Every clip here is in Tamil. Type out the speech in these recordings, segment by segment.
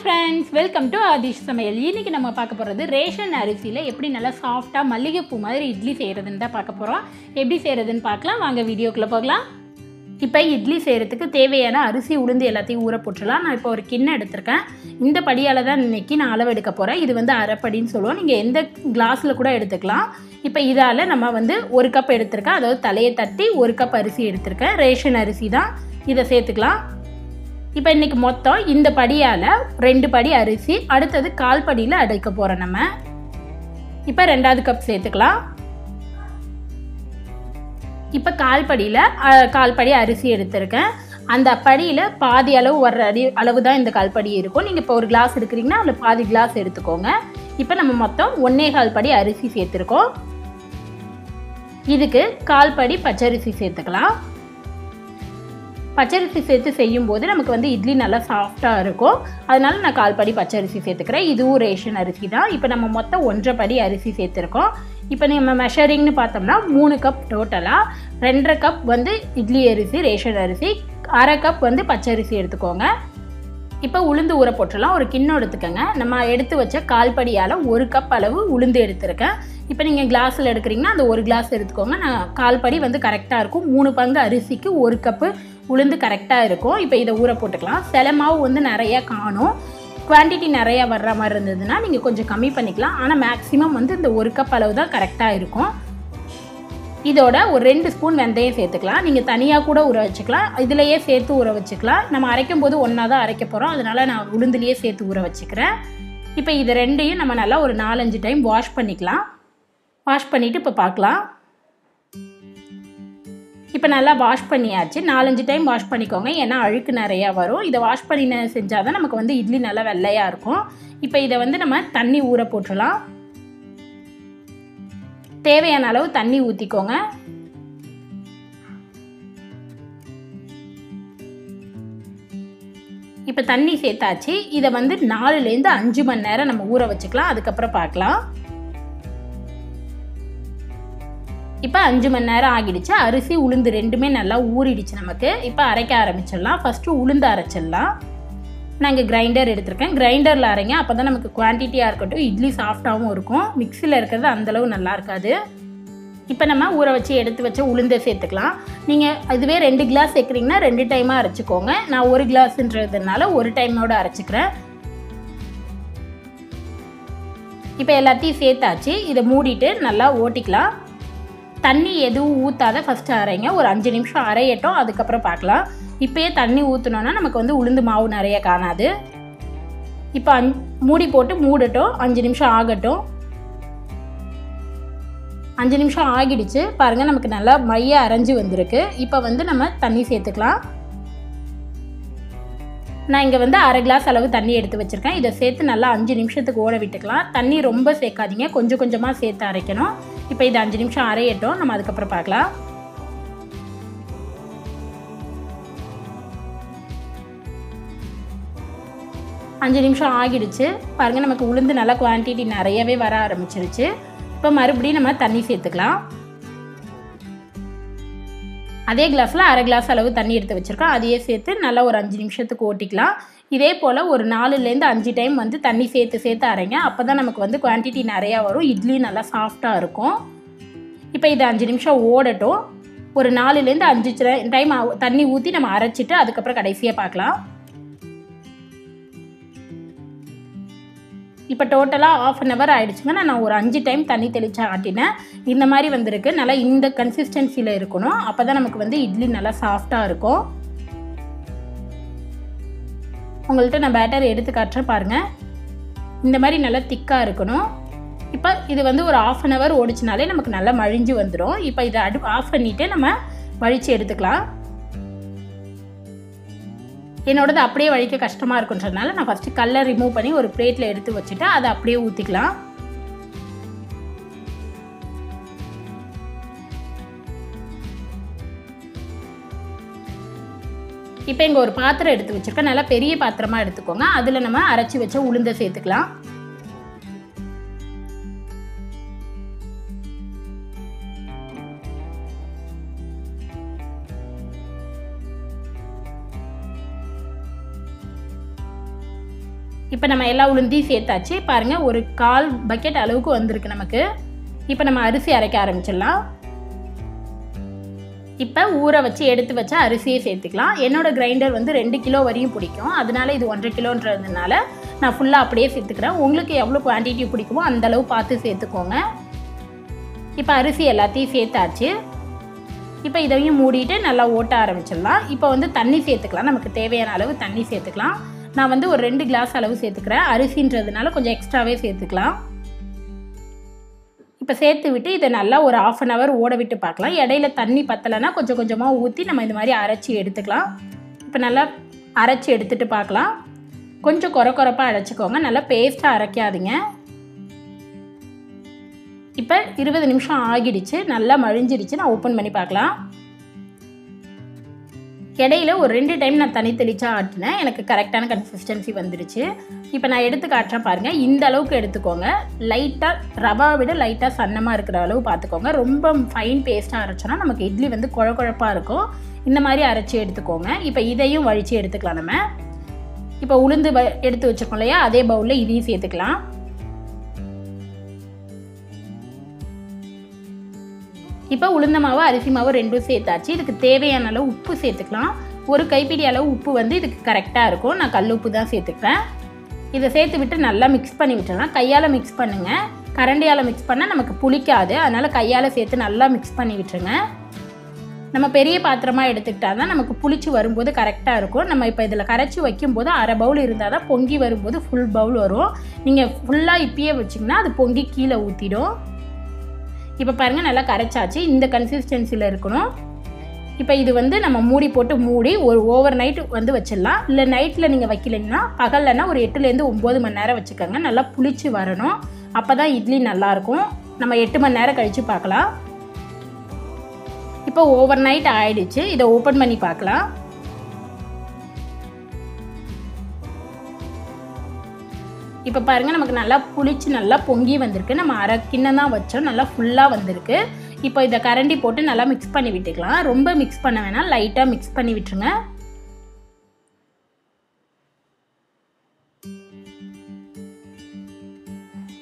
friends, welcome to Adish சமையல். இன்னைக்கு நம்ம பார்க்க போறது ரேஷன் அரிசியில எப்படி நல்லா சாஃப்ட்டா மல்லிகைப்பூ மாதிரி இட்லி செய்யறதுன்னு தான் பார்க்க போறோம். எப்படி செய்யறதுன்னு பார்க்கலாம். வாங்க வீடியோக்குள்ள போகலாம். இப்போ இட்லி செய்யறதுக்கு தேவையான அரிசி உளுந்து எல்லாத்தையும் ஊற போட்டுறலாம். நான் இப்போ ஒரு கிண்ணம் எடுத்துர்க்கேன். இந்த படியால தான் இன்னைக்கு நான் அளவு எடுக்க போறேன். இது வந்து அரைப்படின்னு சொல்லுவோம். நீங்க எந்த கிளாஸ்ல கூட எடுத்துக்கலாம். இப்போ இதால நம்ம வந்து 1 கப் எடுத்துர்க்கேன். அதாவது தலையை தட்டி 1 கப் அரிசி எடுத்துர்க்கேன். ரேஷன் அரிசி தான். இதை சேர்த்துக்கலாம். இப்போ இன்னைக்கு மொத்தம் இந்த படியால் 2 படி அரிசி, அடுத்தது 1/4 படியில் அடைக்க போகிறோம் நம்ம. இப்போ 2வது கப் சேர்த்துக்கலாம். இப்போ 1/4 படியில் 1/4 படி அரிசி எடுத்திருக்கேன். அந்த படியில் பாதி அளவு வர்ற அளவு தான் இந்த 1/4 படி இருக்கும். நீங்கள் இப்போ ஒரு கிளாஸ் எடுக்கிறீங்கன்னா அதில் பாதி கிளாஸ் எடுத்துக்கோங்க. இப்போ நம்ம மொத்தம் 1/4 படி அரிசி சேர்த்துருக்கோம். இதுக்கு 1/4 படி பச்சரிசி சேர்த்துக்கலாம். பச்சரிசி சேர்த்து செய்யும்போது நமக்கு வந்து இட்லி நல்லா சாஃப்டாக இருக்கும். அதனால நான் 1/4 படி பச்சரிசி சேர்த்துக்கிறேன். இதுவும் ரேஷன் அரிசி தான். இப்போ நம்ம மொத்தம் 1.5 படி அரிசி சேர்த்துருக்கோம். இப்போ நம்ம மெஷரிங்னு பார்த்தோம்னா 3 கப் டோட்டலாக 2.5 கப் வந்து இட்லி அரிசி ரேஷன் அரிசி, 1/2 கப் வந்து பச்சரிசி எடுத்துக்கோங்க. இப்போ உளுந்து ஊற போட்டுடலாம். ஒரு கிண்ணம் எடுத்துக்கோங்க. நம்ம எடுத்து வச்ச 1/4 படியால் 1 கப் அளவு உளுந்து எடுத்துருக்கேன். இப்போ நீங்கள் கிளாஸில் எடுக்கிறீங்கன்னா அந்த 1 கிளாஸ் எடுத்துக்கோங்க. நான் 1/4 படி வந்து கரெக்டாக இருக்கும். 3 பங்கு அரிசிக்கு 1 கப்பு உளுந்து கரெக்டாக இருக்கும். இப்போ இதை ஊற போட்டுக்கலாம். சில மாவு வந்து நிறையா காணும். குவான்டிட்டி நிறையா வர்ற மாதிரி இருந்ததுன்னா நீங்கள் கொஞ்சம் கம்மி பண்ணிக்கலாம். ஆனால் மேக்ஸிமம் வந்து இந்த 1 கப் அளவு தான் கரெக்டாக இருக்கும். இதோட ஒரு 2 ஸ்பூன் வெந்தயம் சேர்த்துக்கலாம். நீங்கள் தனியாக கூட ஊற வச்சுக்கலாம். இதிலையே சேர்த்து ஊற வச்சுக்கலாம். நம்ம அரைக்கும் போது ஒன்றா தான் அரைக்க போகிறோம். அதனால் நான் உளுந்துலேயே சேர்த்து ஊற வச்சுக்கிறேன். இப்போ இது ரெண்டையும் நம்ம நல்லா ஒரு 4-5 டைம் வாஷ் பண்ணிக்கலாம். வாஷ் பண்ணிவிட்டு இப்போ பார்க்கலாம். இப்போ நல்லா வாஷ் பண்ணியாச்சு. 4-5 டைம் வாஷ் பண்ணிக்கோங்க. ஏன்னா அழுக்கு நிறையா வரும். இதை வாஷ் பண்ணி செஞ்சால் தான் நமக்கு வந்து இட்லி நல்லா வெள்ளையாக இருக்கும். இப்போ இதை வந்து நம்ம தண்ணி ஊற போட்டுடலாம். தேவையான அளவு தண்ணி ஊற்றிக்கோங்க. இப்போ தண்ணி சேர்த்தாச்சு. இதை வந்து 4லேருந்து 5 மணி நேரம் நம்ம ஊற வச்சுக்கலாம். அதுக்கப்புறம் பார்க்கலாம். இப்போ 5 மணி நேரம் ஆகிடுச்சு. அரிசி உளுந்து ரெண்டுமே நல்லா ஊறிடுச்சு நமக்கு. இப்போ அரைக்க ஆரம்பிச்சிடலாம். ஃபஸ்ட்டு உளுந்து அரைச்சிடலாம். நான் இங்கே கிரைண்டர் எடுத்திருக்கேன். கிரைண்டரில் அரைங்க. அப்போ தான் நமக்கு குவான்டிட்டியாக இருக்கட்டும் இட்லி சாஃப்டாகவும் இருக்கும். மிக்சியில் இருக்கிறது அந்தளவு நல்லா இருக்காது. இப்போ நம்ம ஊற வச்சு எடுத்து வச்ச உளுந்தை சேர்த்துக்கலாம். நீங்கள் இதுவே 2 கிளாஸ் சேர்க்குறீங்கன்னா 2 டைமாக அரைச்சிக்கோங்க. நான் 1 கிளாஸ்ன்றதுனால 1 டைமோடு அரைச்சிக்கிறேன். இப்போ எல்லாத்தையும் சேர்த்தாச்சு. இதை மூடிட்டு நல்லா ஓட்டிக்கலாம். தண்ணி எதுவும் ஊற்றாத ஃபஸ்ட்டு அரைங்க. ஒரு 5 நிமிஷம் அரையட்டும். அதுக்கப்புறம் பார்க்கலாம். இப்போயே தண்ணி ஊற்றினோன்னா நமக்கு வந்து உளுந்து மாவு நிறைய காணாது. இப்போ மூடி போட்டு மூடட்டும். 5 நிமிஷம் ஆகட்டும். 5 நிமிஷம் ஆகிடுச்சு. பாருங்கள் நமக்கு நல்லா மைய அரைஞ்சி வந்திருக்கு. இப்போ வந்து நம்ம தண்ணி சேர்த்துக்கலாம். நான் இங்கே வந்து 1/2 கிளாஸ் அளவு தண்ணி எடுத்து வச்சுருக்கேன். இதை சேர்த்து நல்லா 5 நிமிஷத்துக்கு ஓட விட்டுக்கலாம். தண்ணி ரொம்ப சேர்க்காதீங்க. கொஞ்சம் கொஞ்சமாக சேர்த்து அரைக்கணும். இப்போ இது 5 நிமிஷம் அரையட்டும். நம்ம அதுக்கப்புறம் பார்க்கலாம். அஞ்சு நிமிஷம் ஆகிடுச்சு. பாருங்கள் நமக்கு உளுந்து நல்லா குவான்டிட்டி நிறையவே வர ஆரம்பிச்சிருச்சு. இப்போ மறுபடியும் நம்ம தண்ணி சேர்த்துக்கலாம். அதே கிளாஸில் 1/2 கிளாஸ் அளவு தண்ணி எடுத்து வச்சுருக்கோம். அதையே சேர்த்து நல்லா ஒரு 5 நிமிஷத்துக்கு ஓட்டிக்கலாம். இதே போல் ஒரு 4லேருந்து 5 டைம் வந்து தண்ணி சேர்த்து அரைங்க. அப்போ தான் நமக்கு வந்து குவான்டிட்டி நிறையா வரும். இட்லி நல்லா சாஃப்டாக இருக்கும். இப்போ இது 5 நிமிஷம் ஓடட்டும். ஒரு 4லேருந்து 5 டைம் தண்ணி ஊற்றி நம்ம அரைச்சிட்டு அதுக்கப்புறம் கடைசியாக பார்க்கலாம். இப்போ டோட்டலாக 1/2 hour ஆகிடுச்சுங்க. நான் ஒரு 5 டைம் தண்ணி தெளித்து ஆட்டினேன். இந்த மாதிரி வந்திருக்கு. நல்லா இந்த கன்சிஸ்டன்சியில் இருக்கணும். அப்போ தான் நமக்கு வந்து இட்லி நல்லா சாஃப்டாக இருக்கும். உங்கள்கிட்ட நான் பேட்டர் எடுத்து காட்டுறேன் பாருங்கள். இந்த மாதிரி நல்லா திக்காக இருக்கணும். இப்போ இது வந்து ஒரு 1/2 hour ஓடிச்சினாலே நமக்கு நல்லா மழிஞ்சு வந்துடும். இப்போ இதை ஆஃப் பண்ணிவிட்டு நம்ம வழித்து எடுத்துக்கலாம். என்னோடது அப்படியே வழிக்க கஷ்டமாக இருக்குன்றதுனால நான் ஃபஸ்ட்டு கல்லை ரிமூவ் பண்ணி ஒரு பிளேட்டில் எடுத்து வச்சுட்டு அதை அப்படியே ஊற்றிக்கலாம். இப்போ இங்கே ஒரு பாத்திரம் எடுத்து வச்சுருக்கேன். நல்லா பெரிய பாத்திரமாக எடுத்துக்கோங்க. அதில் நம்ம அரைச்சி வச்ச உளுந்தை சேர்த்துக்கலாம். இப்போ நம்ம எல்லா உளுந்தையும் சேர்த்தாச்சு. பாருங்கள், ஒரு 1/4 பக்கெட் அளவுக்கு வந்திருக்கு நமக்கு. இப்போ நம்ம அரிசி அரைக்க ஆரம்பிச்சிடலாம். இப்போ ஊற வச்சு எடுத்து வச்ச அரிசியை சேர்த்துக்கலாம். என்னோடய கிரைண்டர் வந்து 2 கிலோ வரையும் பிடிக்கும், அதனால இது 1.5 கிலோன்றதுனால நான் ஃபுல்லாக அப்படியே சேர்த்துக்கிறேன். உங்களுக்கு எவ்வளோ குவான்டிட்டி பிடிக்குமோ அந்தளவு பார்த்து சேர்த்துக்கோங்க. இப்போ அரிசி எல்லாத்தையும் சேர்த்தாச்சு. இப்போ இதையும் மூடிட்டு நல்லா ஓட்ட ஆரம்பிச்சிடலாம். இப்போ வந்து தண்ணி சேர்த்துக்கலாம். நமக்கு தேவையான அளவு தண்ணி சேர்த்துக்கலாம். நான் வந்து ஒரு 2 கிளாஸ் அளவு சேர்த்துக்கிறேன். அரிசின்றதுனால கொஞ்சம் எக்ஸ்ட்ராவே சேர்த்துக்கலாம். இப்போ சேர்த்து விட்டு இதை நல்லா ஒரு 1/2 hour ஓட விட்டு பார்க்கலாம். இடையில தண்ணி பத்தலைன்னா கொஞ்சம் கொஞ்சமாக ஊற்றி நம்ம இந்த மாதிரி அரைச்சி எடுத்துக்கலாம். இப்போ நல்லா அரைச்சி எடுத்துகிட்டு பார்க்கலாம். கொஞ்சம் கொரப்பாக அரைச்சிக்கோங்க, நல்லா பேஸ்ட்டாக அரைக்காதீங்க. இப்போ 20 நிமிஷம் ஆகிடுச்சு, நல்லா மழிஞ்சிடுச்சு. நான் ஓப்பன் பண்ணி பார்க்கலாம். இடையில ஒரு 2 டைம் நான் தண்ணி தெளிச்சா ஆட்டினேன். எனக்கு கரெக்டான கன்சிஸ்டன்சி வந்துடுச்சு. இப்போ நான் எடுத்து காட்டுறேன் பாருங்கள். இந்த அளவுக்கு எடுத்துக்கோங்க. லைட்டாக ரவா விட லைட்டாக சன்னமாக இருக்கிற அளவு பார்த்துக்கோங்க. ரொம்ப ஃபைன் பேஸ்ட்டாக அரைச்சோன்னா நமக்கு இட்லி வந்து குழப்பாக இருக்கும். இந்த மாதிரி அரைச்சி எடுத்துக்கோங்க. இப்போ இதையும் வழித்து எடுத்துக்கலாம். நம்ம இப்போ உளுந்து எடுத்து வச்சுருக்கோம் இல்லையா, அதே பவுலில் இதையும் சேர்த்துக்கலாம். இப்போ உளுந்த மாவு அரிசி மாவு ரெண்டும் சேர்த்தாச்சு. இதுக்கு தேவையான அளவு உப்பு சேர்த்துக்கலாம். ஒரு கைப்பிடி அளவு உப்பு வந்து இதுக்கு கரெக்டாக இருக்கும். நான் கல் உப்பு தான் சேர்த்துக்கிறேன். இதை சேர்த்து விட்டு நல்லா மிக்ஸ் பண்ணி விட்டுறலாம். கையால் மிக்ஸ் பண்ணுங்கள். கரண்டியால் மிக்ஸ் பண்ணால் நமக்கு புளிக்காது, அதனால் கையால் சேர்த்து நல்லா மிக்ஸ் பண்ணி விட்டுருங்க. நம்ம பெரிய பாத்திரமாக எடுத்துக்கிட்டால் தான் நமக்கு புளிச்சு வரும்போது கரெக்டாக இருக்கும். நம்ம இப்போ இதில் கரைச்சி வைக்கும்போது 1/2 பவுல் இருந்தால் தான் பொங்கி வரும்போது ஃபுல் பவுல் வரும். நீங்கள் ஃபுல்லாக இப்பயே வச்சிங்கன்னா அது பொங்கி கீழே ஊற்றிடும். இப்போ பாருங்கள், நல்லா கரைச்சாச்சு. இந்த கன்சிஸ்டன்சியில் இருக்கணும். இப்போ இது வந்து நம்ம மூடி போட்டு மூடி ஒரு ஓவர் நைட் வந்து வச்சிடலாம். இல்லை நைட்டில் நீங்கள் வைக்கலைன்னா பகல்லன்னா ஒரு 8லேருந்து 9 மணி நேரம் வச்சுக்கோங்க. நல்லா புளிச்சு வரணும். அப்போ தான் இட்லி நல்லாயிருக்கும். நம்ம 8 மணி நேரம் கழித்து பார்க்கலாம். இப்போ ஓவர் நைட் ஆயிடுச்சு. இதை ஓப்பன் பண்ணி பார்க்கலாம். இப்போ பாருங்கள், நமக்கு நல்லா புளிச்சு நல்லா பொங்கி வந்திருக்கு. நம்ம அரை கிண்ணம் தான் வச்சோம், நல்லா ஃபுல்லாக வந்திருக்கு. இப்போ இதை கரண்டி போட்டு நல்லா மிக்ஸ் பண்ணி விட்டுக்கலாம். ரொம்ப மிக்ஸ் பண்ண வேணாம், லைட்டாக மிக்ஸ் பண்ணி விட்டுருங்க.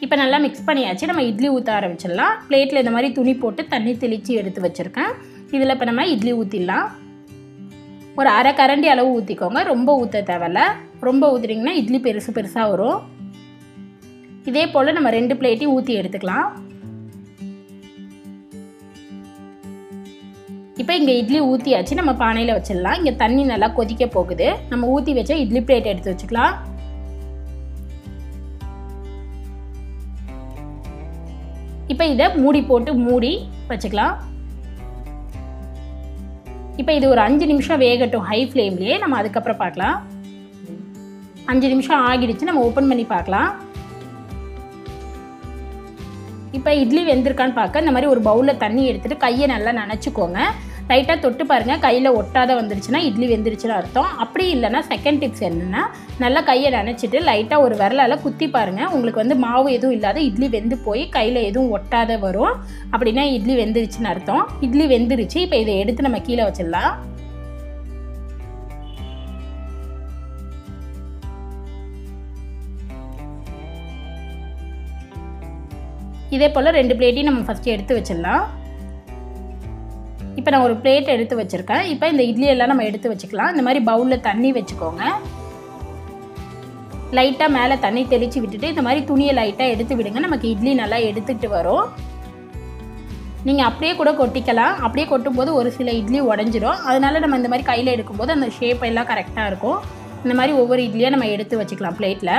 இப்போ நல்லா மிக்ஸ் பண்ணியாச்சு. நம்ம இட்லி ஊற்ற ஆரம்பிச்சிடலாம். பிளேட்டில் இந்த மாதிரி துணி போட்டு தண்ணி தெளித்து எடுத்து வச்சுருக்கேன். இதில் இப்போ நம்ம இட்லி ஊற்றிடலாம். ஒரு அரை கரண்டி அளவு ஊற்றிக்கோங்க, ரொம்ப ஊற்ற தேவையில்ல. ரொம்ப ஊற்றுறீங்கன்னா இட்லி பெருசாக வரும். இதே போல் நம்ம 2 பிளேட்டையும் ஊற்றி எடுத்துக்கலாம். இப்போ இங்கே இட்லி ஊற்றியாச்சு. நம்ம பானையில் வச்சிடலாம். இங்கே தண்ணி நல்லா கொதிக்க போகுது. நம்ம ஊற்றி வச்ச இட்லி பிளேட் எடுத்து வச்சுக்கலாம். இப்போ இதை மூடி போட்டு மூடி வச்சுக்கலாம். இப்போ இது ஒரு 5 நிமிஷம் வேகட்டும் ஹை ஃப்ளேம்லேயே. நம்ம அதுக்கப்புறம் பார்க்கலாம். 5 நிமிஷம் ஆகிடுச்சு. நம்ம ஓப்பன் பண்ணி பார்க்கலாம். இப்போ இட்லி வெந்திருக்கான்னு பார்க்க இந்த மாதிரி ஒரு பவுலில் தண்ணி எடுத்துகிட்டு கையை நல்லா நனைச்சிக்கோங்க. லைட்டாக தொட்டு பாருங்கள். கையில் ஒட்டாத வந்துருச்சுன்னா இட்லி வெந்துருச்சுன்னு அர்த்தம். அப்படி இல்லைன்னா செகண்ட் டிப்ஸ் என்னென்னா, நல்லா கையை நனைச்சிட்டு லைட்டாக ஒரு விரலால் குத்தி பாருங்கள். உங்களுக்கு வந்து மாவு எதுவும் இல்லாத இட்லி வெந்து போய் கையில் எதுவும் ஒட்டாத வரும். அப்படின்னா இட்லி வெந்துருச்சுன்னு அர்த்தம். இட்லி வெந்துருச்சு. இப்போ இதை எடுத்து நம்ம கீழே வச்சிடலாம். இதே போல் 2 பிளேட்டையும் நம்ம ஃபஸ்ட்டு எடுத்து வச்சிடலாம். இப்போ நான் ஒரு பிளேட் எடுத்து வச்சுருக்கேன். இப்போ இந்த இட்லியெல்லாம் நம்ம எடுத்து வச்சுக்கலாம். இந்த மாதிரி பவுலில் தண்ணி வச்சுக்கோங்க. லைட்டாக மேலே தண்ணி தெளித்து விட்டுட்டு இந்த மாதிரி துணியை லைட்டாக எடுத்து விடுங்க. நமக்கு இட்லி நல்லா எடுத்துக்கிட்டு வரும். நீங்கள் அப்படியே கூட கொட்டிக்கலாம். அப்படியே கொட்டும்போது ஒரு சில இட்லி உடஞ்சிரும். அதனால நம்ம இந்த மாதிரி கையில் எடுக்கும்போது அந்த ஷேப் எல்லாம் கரெக்டாக இருக்கும். இந்த மாதிரி ஒவ்வொரு இட்லியாக நம்ம எடுத்து வச்சுக்கலாம் பிளேட்டில்.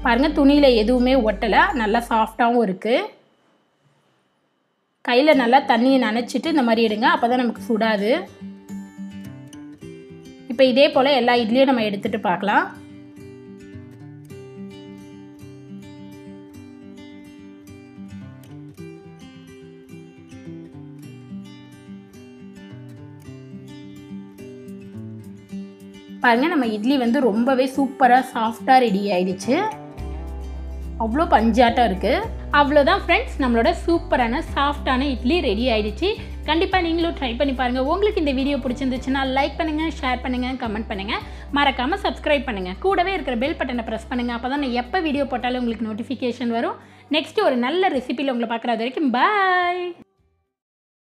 பாருங்கள், துணியில் எதுவுமே ஒட்டலை, நல்லா சாஃப்டாகவும் இருக்குது. கையில் நல்லா தண்ணியை நனைச்சிட்டு இந்த மாதிரி எடுங்க. அப்போ தான் நமக்கு சுடாது. இப்போ இதே போல் எல்லா இட்லியும் நம்ம எடுத்துகிட்டு பார்க்கலாம். பாருங்கள், நம்ம இட்லி வந்து ரொம்பவே சூப்பராக சாஃப்டாக ரெடி ஆயிடுச்சு. அவ்வளோ பஞ்சாட்டம் இருக்குது. அவ்வளோதான் ஃப்ரெண்ட்ஸ், நம்மளோட சூப்பரான சாஃப்டான இட்லி ரெடி ஆகிடுச்சு. கண்டிப்பாக நீங்களும் ட்ரை பண்ணி பாருங்கள். உங்களுக்கு இந்த வீடியோ பிடிச்சிருந்துச்சுன்னா லைக் பண்ணுங்கள், ஷேர் பண்ணுங்கள், கமெண்ட் பண்ணுங்கள், மறக்காமல் சப்ஸ்கிரைப் பண்ணுங்கள். கூடவே இருக்கிற பெல் பட்டனை ப்ரெஸ் பண்ணுங்கள். அப்போ தான் நான் எப்போ வீடியோ போட்டாலும் உங்களுக்கு நோட்டிஃபிகேஷன் வரும். நெக்ஸ்ட்டு ஒரு நல்ல ரெசிபியில் உங்களை பார்க்குறது வரைக்கும் பாய்.